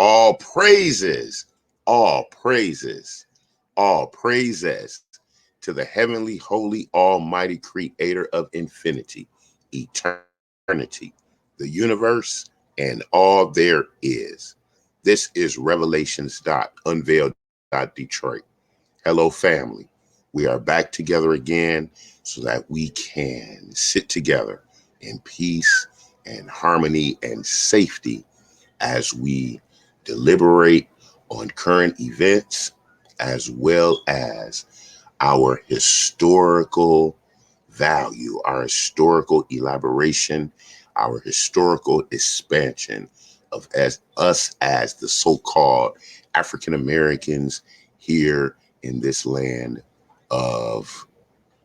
All praises, all praises, all praises to the heavenly, holy, almighty creator of infinity, eternity, the universe, and all there is. This is Revelations.Unveiled. Detroit. Hello, family. We are back together again so that we can sit together in peace and harmony and safety as we deliberate on current events as well as our historical value, our historical elaboration, our historical expansion of us as the so-called African Americans here in this land of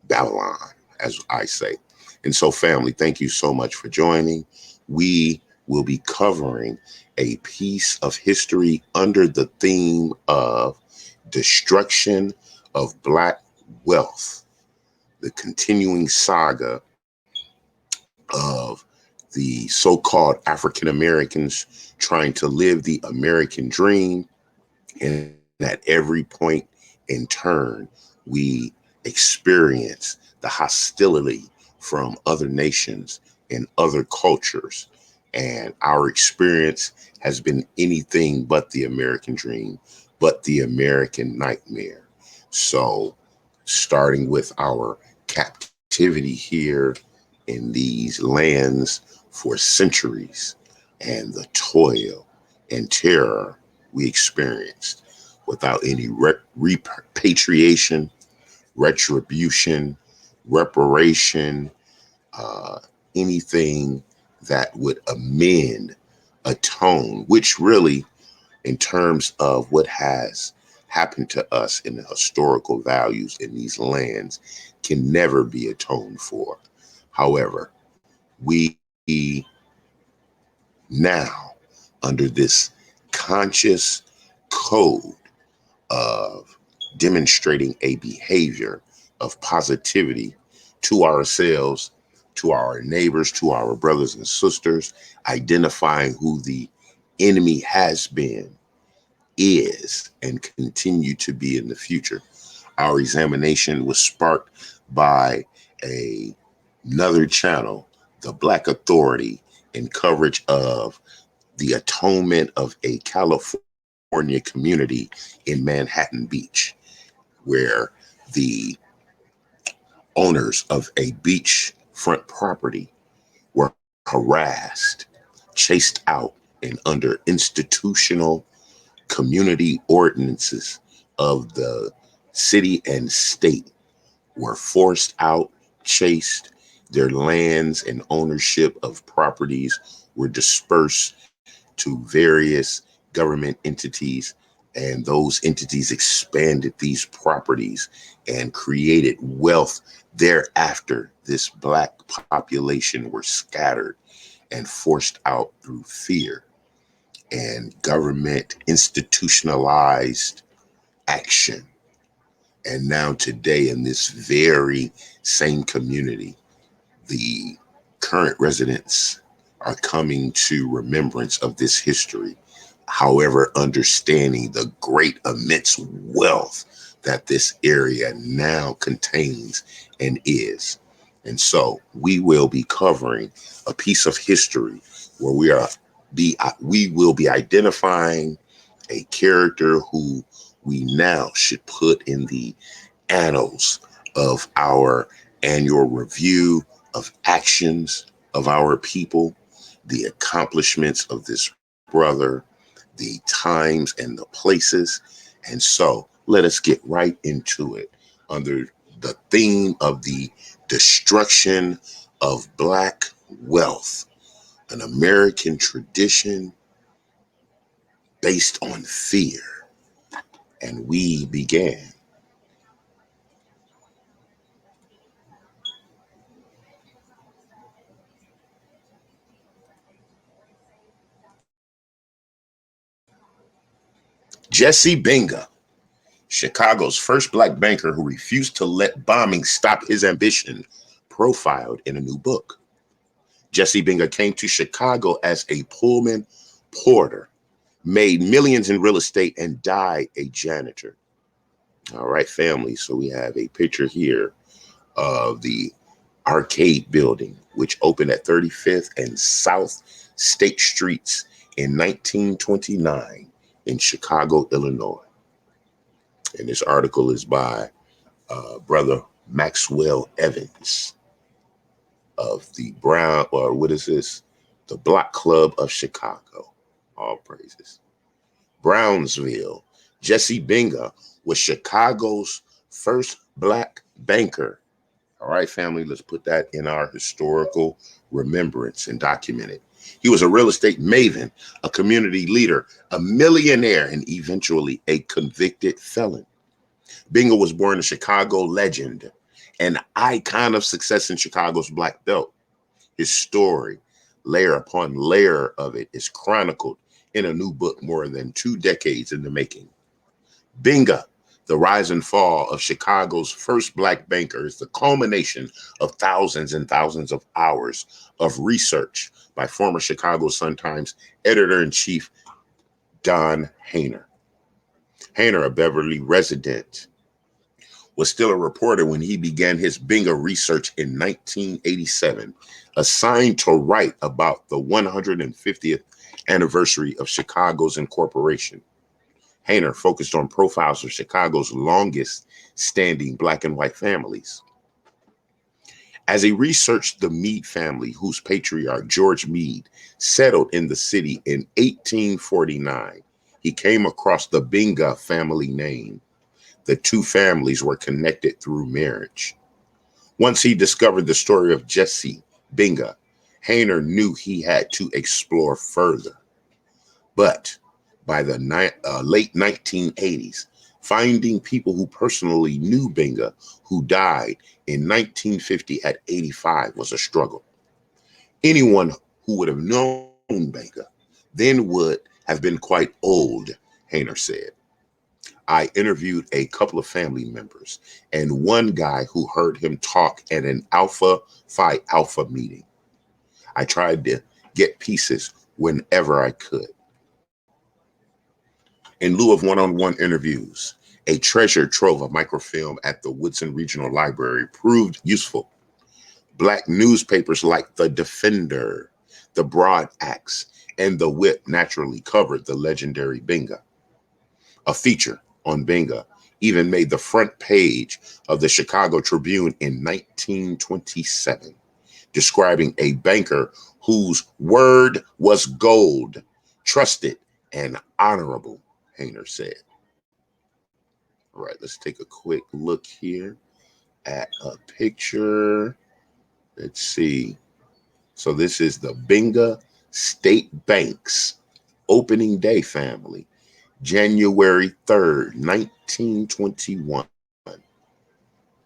Babylon, as I say. And so, family, thank you so much for joining. We will be covering a piece of history under the theme of destruction of Black wealth, the continuing saga of the so-called African Americans trying to live the American dream. And at every point in turn, we experience the hostility from other nations and other cultures. And our experience has been anything but the American dream, but the American nightmare. So, starting with our captivity here in these lands for centuries and the toil and terror we experienced without any repatriation, retribution, reparation, anything that would amend, atone, which really, in terms of what has happened to us in the historical values in these lands, can never be atoned for. However, we now, under this conscious code of demonstrating a behavior of positivity to ourselves, to our neighbors, to our brothers and sisters, identifying who the enemy has been, is, and continue to be in the future. Our examination was sparked by another channel, the Black Authority, in coverage of the atonement of a California community in Manhattan Beach, where the owners of a beachfront property were harassed, chased out, and under institutional community ordinances of the city and state were forced out, chased. Their lands and ownership of properties were dispersed to various government entities, and those entities expanded these properties and created wealth. Thereafter, this Black population were scattered and forced out through fear and government institutionalized action. And now today, in this very same community, the current residents are coming to remembrance of this history. However, understanding the great immense wealth that this area now contains and is. And so we will be covering a piece of history where we will be identifying a character who we now should put in the annals of our annual review of actions of our people, the accomplishments of this brother, the times and the places. And so let us get right into it under the theme of the destruction of Black wealth, an American tradition based on fear. And we began. Jesse Binga, Chicago's first Black banker who refused to let bombing stop his ambition, profiled in a new book. Jesse Binga came to Chicago as a Pullman porter, made millions in real estate, and died a janitor. All right, family. So we have a picture here of the arcade building, which opened at 35th and South State Streets in 1929 in Chicago, Illinois. And this article is by Brother Maxwell Evans of the the Block Club of Chicago. All praises. Brownsville. Jesse Binga was Chicago's first black banker. All right, family, let's put that in our historical remembrance and document it. He was a real estate maven, a community leader, a millionaire, and eventually a convicted felon. Binga was born a Chicago legend, an icon of success in Chicago's Black Belt. His story, layer upon layer of it, is chronicled in a new book more than 2 decades in the making. Binga, the rise and fall of Chicago's first black banker, is the culmination of thousands and thousands of hours of research by former Chicago Sun-Times editor-in-chief Don Hayner. Hayner, a Beverly resident, was still a reporter when he began his Binga research in 1987, assigned to write about the 150th anniversary of Chicago's incorporation. Hayner focused on profiles of Chicago's longest standing black and white families. As he researched the Meade family, whose patriarch, George Meade, settled in the city in 1849, he came across the Binga family name. The two families were connected through marriage. Once he discovered the story of Jesse Binga, Hayner knew he had to explore further. But by the late 1980s, finding people who personally knew Binga, who died in 1950 at 85, was a struggle. Anyone who would have known Binga then would have been quite old, Hayner said. I interviewed a couple of family members and one guy who heard him talk at an Alpha Phi Alpha meeting. I tried to get pieces whenever I could. In lieu of one-on-one interviews, a treasure trove of microfilm at the Woodson Regional Library proved useful. Black newspapers like The Defender, The Broad Axe, and The Whip naturally covered the legendary Binga. A feature on Binga even made the front page of the Chicago Tribune in 1927, describing a banker whose word was gold, trusted and honorable, Hayner said. All right, let's take a quick look here at a picture. Let's see. So this is the Binga State Bank's opening day family, January 3rd, 1921.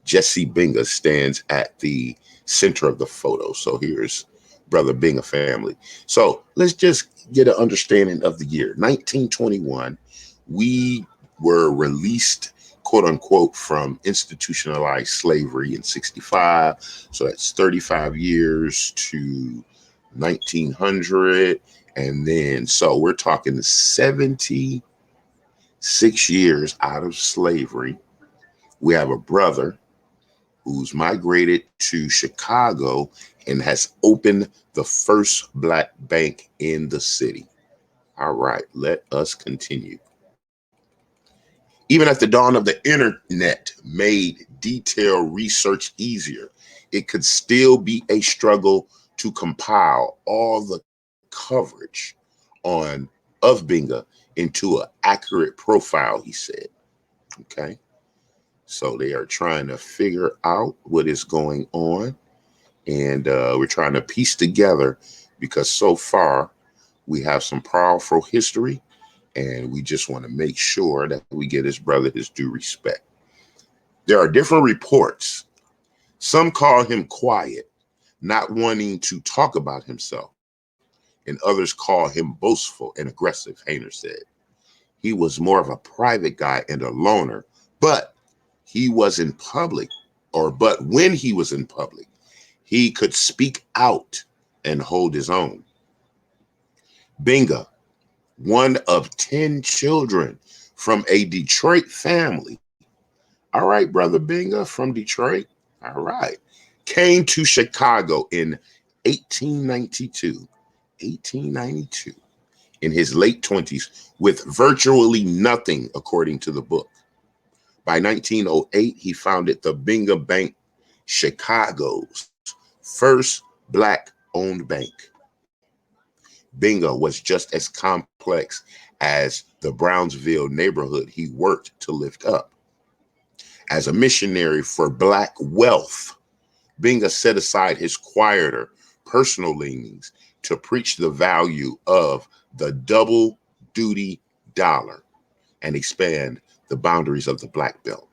Jesse Binga stands at the center of the photo. So here's Brother Binga family. So let's just get an understanding of the year. 1921, we were released, quote unquote, from institutionalized slavery in 65. So that's 35 years to 1900. And then, so we're talking 76 years out of slavery. We have a brother who's migrated to Chicago and has opened the first black bank in the city. All right, let us continue. Even at the dawn of the internet made detailed research easier, it could still be a struggle to compile all the coverage of Binga into an accurate profile, he said. Okay. So they are trying to figure out what is going on. And we're trying to piece together, because so far we have some powerful history, and we just want to make sure that we get his brother his due respect. There are different reports. Some call him quiet, not wanting to talk about himself, and others call him boastful and aggressive, Hayner said. He was more of a private guy and a loner, but when he was in public, he could speak out and hold his own. Binga one of 10 children from a Detroit family. All right, Brother Binga from Detroit. All right. Came to Chicago in 1892. 1892. In his late 20s with virtually nothing, according to the book. By 1908, he founded the Binga Bank, Chicago's first Black-owned bank. Binga was just as complex as the Brownsville neighborhood he worked to lift up. As a missionary for Black wealth, Binga set aside his quieter personal leanings to preach the value of the double duty dollar and expand the boundaries of the Black belt.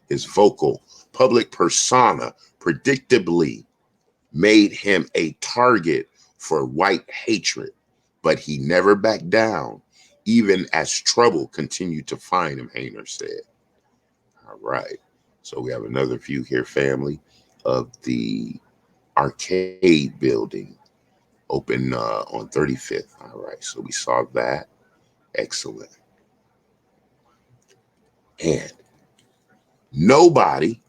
His vocal public persona predictably made him a target for white hatred, but he never backed down, even as trouble continued to find him, Hayner said. All right. So we have another view here, family, of the arcade building open on 35th. All right. So we saw that. Excellent. And nobody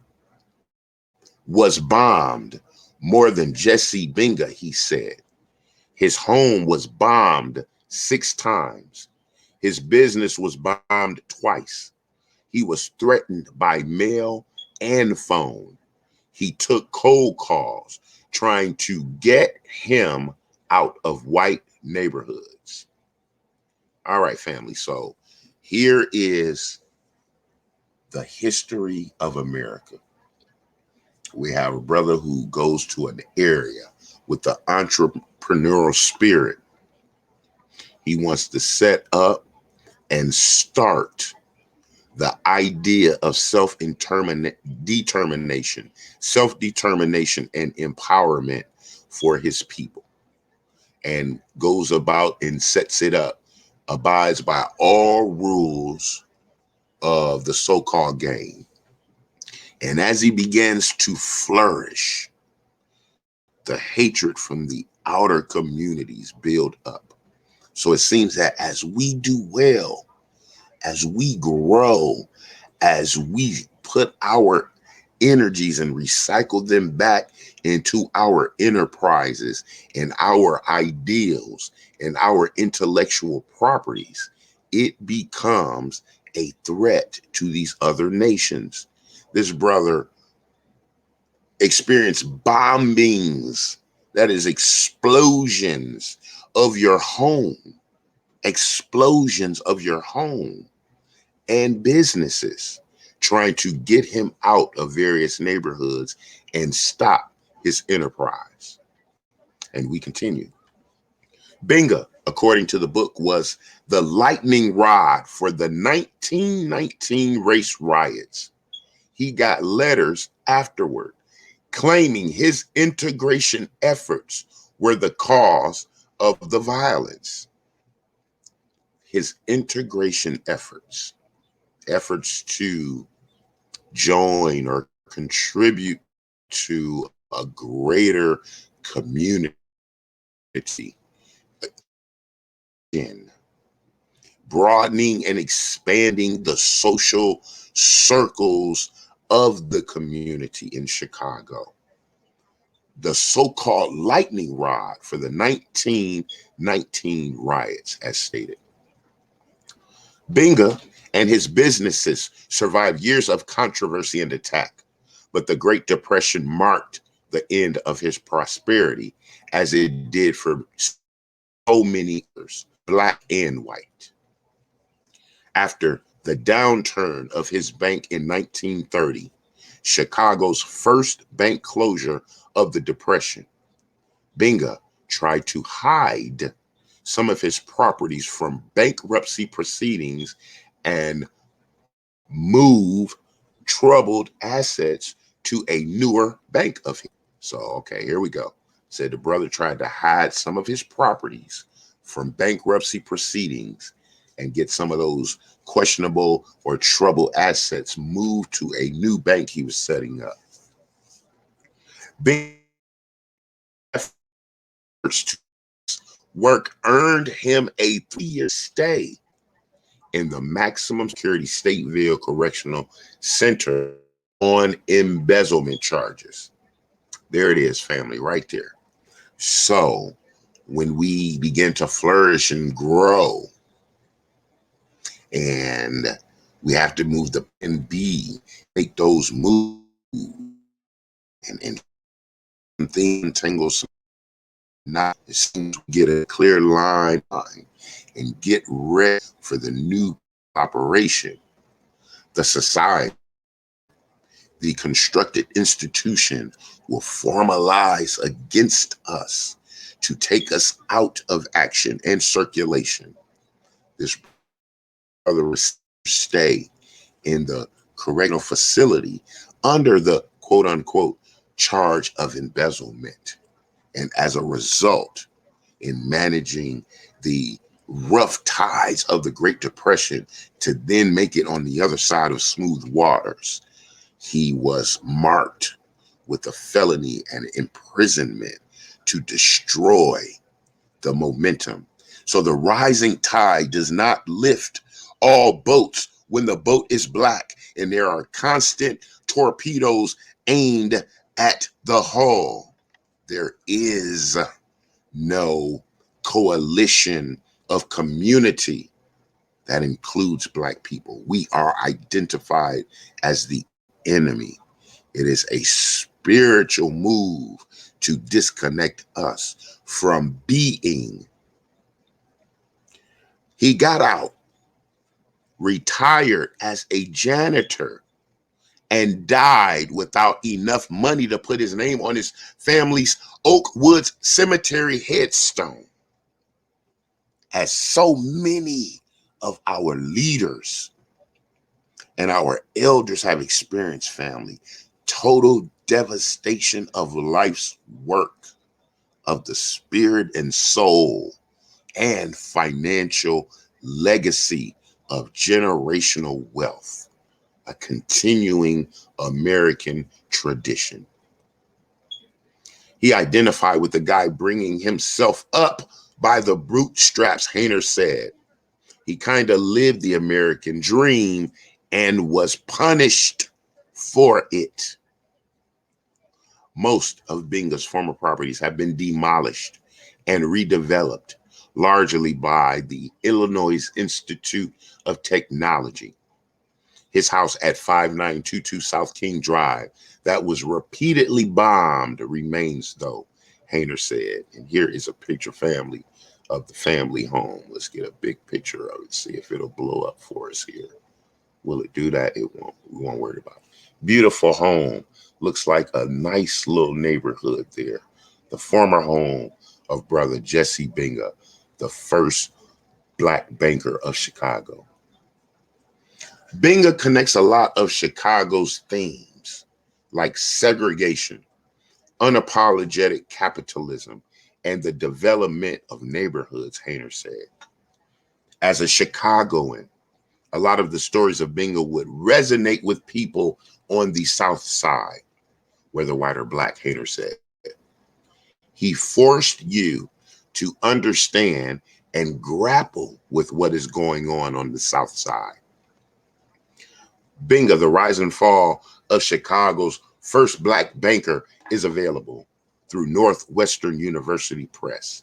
was bombed more than Jesse Binga, he said. His home was bombed 6 times. His business was bombed twice. He was threatened by mail and phone. He took cold calls trying to get him out of white neighborhoods. All right, family. So here is the history of America. We have a brother who goes to an area with the entrepreneurial spirit. He wants to set up and start the idea of self-determination, and empowerment for his people, and goes about and sets it up, abides by all rules of the so-called game. And as he begins to flourish, the hatred from the outer communities build up. So it seems that as we do well, as we grow, as we put our energies and recycle them back into our enterprises and our ideals and our intellectual properties, it becomes a threat to these other nations. This brother experienced bombings, that is explosions of your home, and businesses, trying to get him out of various neighborhoods and stop his enterprise. And we continue. Binga, according to the book, was the lightning rod for the 1919 race riots. He got letters afterward claiming his integration efforts were the cause of the violence. His integration efforts to join or contribute to a greater community, in broadening and expanding the social circles of the community in Chicago. The so-called lightning rod for the 1919 riots, as stated. Binga and his businesses survived years of controversy and attack, but the Great Depression marked the end of his prosperity, as it did for so many others, Black and white. After the downturn of his bank in 1930, Chicago's first bank closure of the Depression, Binga tried to hide some of his properties from bankruptcy proceedings and move troubled assets to a newer bank of his. So, okay, here we go. Said the brother tried to hide some of his properties from bankruptcy proceedings and get some of those questionable or troubled assets moved to a new bank he was setting up. Binga's efforts Work earned him a 3-year stay in the maximum security Stateville Correctional Center on embezzlement charges. There it is, family, right there. So when we begin to flourish and grow, and we have to move the and B, make those moves, and things tangle. Not get a clear line and get ready for the new operation. The society, the constructed institution, will formalize against us to take us out of action and circulation. This brother will stay in the correctional facility under the quote unquote charge of embezzlement. And as a result, in managing the rough tides of the Great Depression to then make it on the other side of smooth waters, he was marked with a felony and imprisonment to destroy the momentum. So the rising tide does not lift all boats when the boat is black and there are constant torpedoes aimed at the hull. There is no coalition of community that includes Black people. We are identified as the enemy. It is a spiritual move to disconnect us from being. He got out, retired as a janitor, and died without enough money to put his name on his family's Oak Woods Cemetery headstone. As so many of our leaders and our elders have experienced, family, total devastation of life's work, of the spirit and soul, and financial legacy of generational wealth, a continuing American tradition. He identified with the guy bringing himself up by the bootstraps, Hayner said. He kind of lived the American dream and was punished for it. Most of Binga's former properties have been demolished and redeveloped, largely by the Illinois Institute of Technology. His house at 5922 South King Drive, that was repeatedly bombed, remains, though, Hayner said. And here is a picture, family, of the family home. Let's get a big picture of it, see if it'll blow up for us here. Will it do that? It won't. We won't worry about it. Beautiful home. Looks like a nice little neighborhood there. The former home of brother Jesse Binga, the first Black banker of Chicago. Binga connects a lot of Chicago's themes, like segregation, unapologetic capitalism, and the development of neighborhoods, Hayner said. As a Chicagoan, a lot of the stories of Binga would resonate with people on the South Side, whether white or Black, Hayner said. He forced you to understand and grapple with what is going on the South Side. Binga, The Rise and Fall of Chicago's First Black Banker, is available through Northwestern University Press.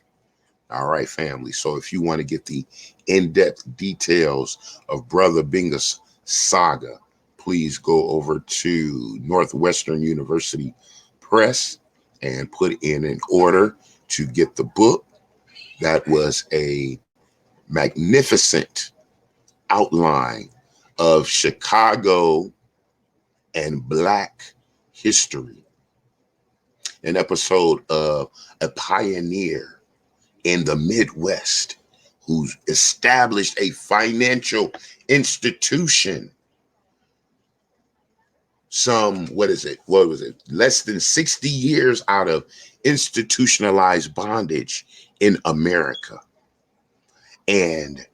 All right, family. So if you want to get the in-depth details of Brother Binga's saga, please go over to Northwestern University Press and put in an order to get the book. That was a magnificent outline of Chicago and Black history. An episode of a pioneer in the Midwest who's established a financial institution less than 60 years out of institutionalized bondage in America. And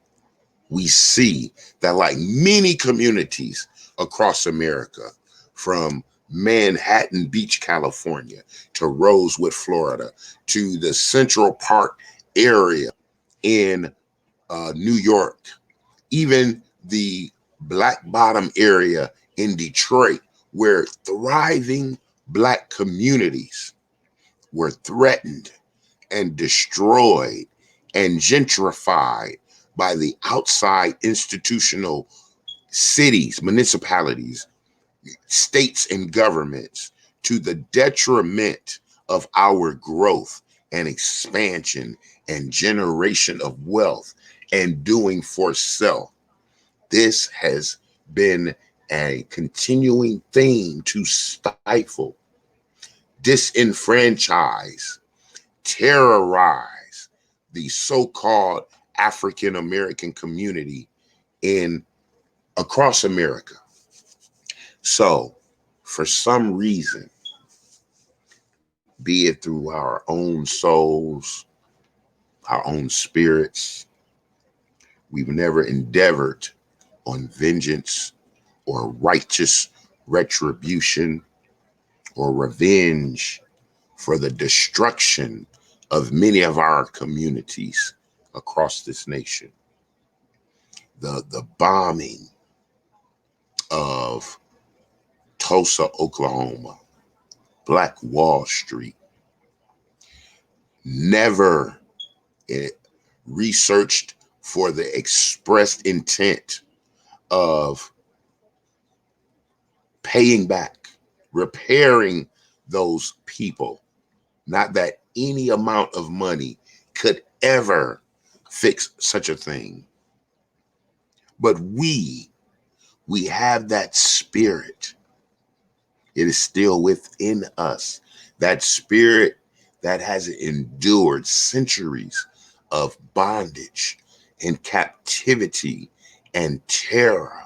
we see that, like many communities across America, from Manhattan Beach, California, to Rosewood, Florida, to the Central Park area in New York, even the Black Bottom area in Detroit, where thriving Black communities were threatened and destroyed and gentrified by the outside institutional cities, municipalities, states, and governments, to the detriment of our growth and expansion and generation of wealth and doing for self. This has been a continuing theme to stifle, disenfranchise, terrorize the so-called African American community in across America. So, for some reason, be it through our own souls, our own spirits, we've never endeavored on vengeance or righteous retribution or revenge for the destruction of many of our communities across this nation. The bombing of Tulsa, Oklahoma, Black Wall Street, never researched for the expressed intent of paying back, repairing those people. Not that any amount of money could ever fix such a thing. But we have that spirit. It is still within us. That spirit that has endured centuries of bondage and captivity and terror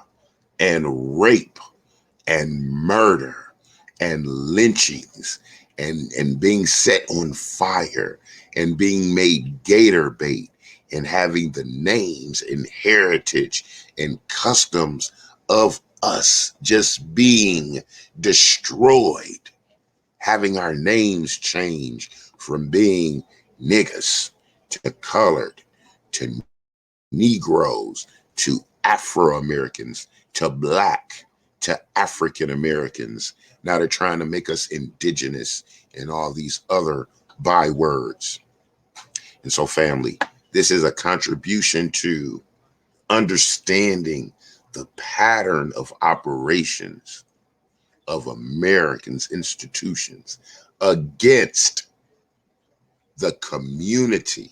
and rape and murder and lynchings and being set on fire and being made gator bait and having the names and heritage and customs of us just being destroyed, having our names changed from being niggas to colored to Negroes to Afro-Americans to Black to African Americans. Now they're trying to make us indigenous and all these other bywords. And so, family, this is a contribution to understanding the pattern of operations of Americans' institutions against the community,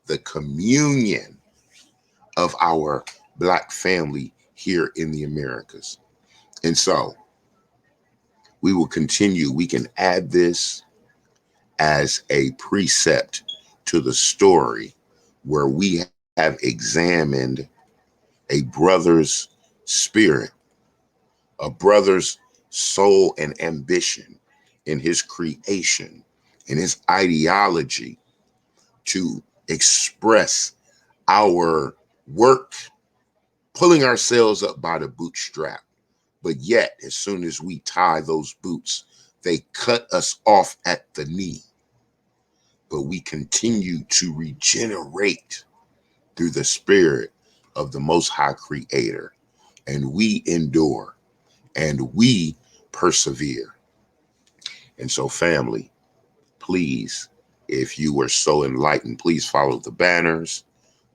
the communion of our Black family here in the Americas. And so we will continue. We can add this as a precept to the story where we have examined a brother's spirit, a brother's soul and ambition in his creation, in his ideology to express our work, pulling ourselves up by the bootstrap. But yet, as soon as we tie those boots, they cut us off at the knee. But we continue to regenerate through the spirit of the Most High Creator. And we endure and we persevere. And so, family, please, if you were so enlightened, please follow the banners.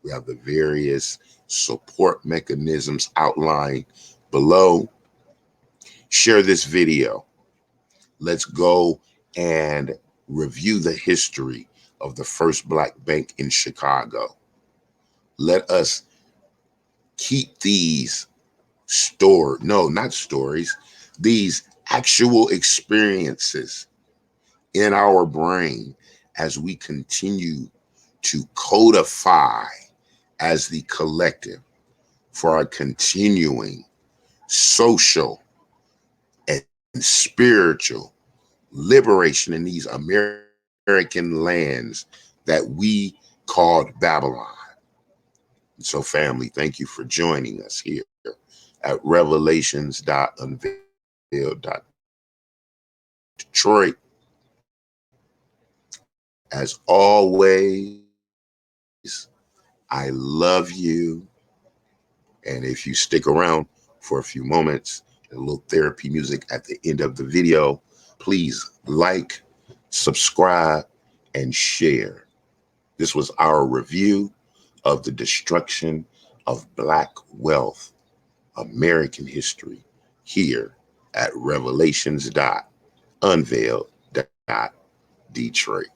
We have the various support mechanisms outlined below. Share this video. Let's go and review the history of the first Black bank in Chicago. Let us keep these these actual experiences in our brain as we continue to codify as the collective for our continuing social and spiritual liberation in these American lands that we called Babylon. And so, family, thank you for joining us here at Revelations.Unveiled. Detroit. As always, I love you. And if you stick around for a few moments, a little therapy music at the end of the video, please like, subscribe, and share. This was our review of the destruction of Black wealth, American history, here at Revelations.Unveiled. Detroit.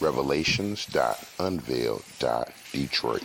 Revelations.Unveiled. Detroit.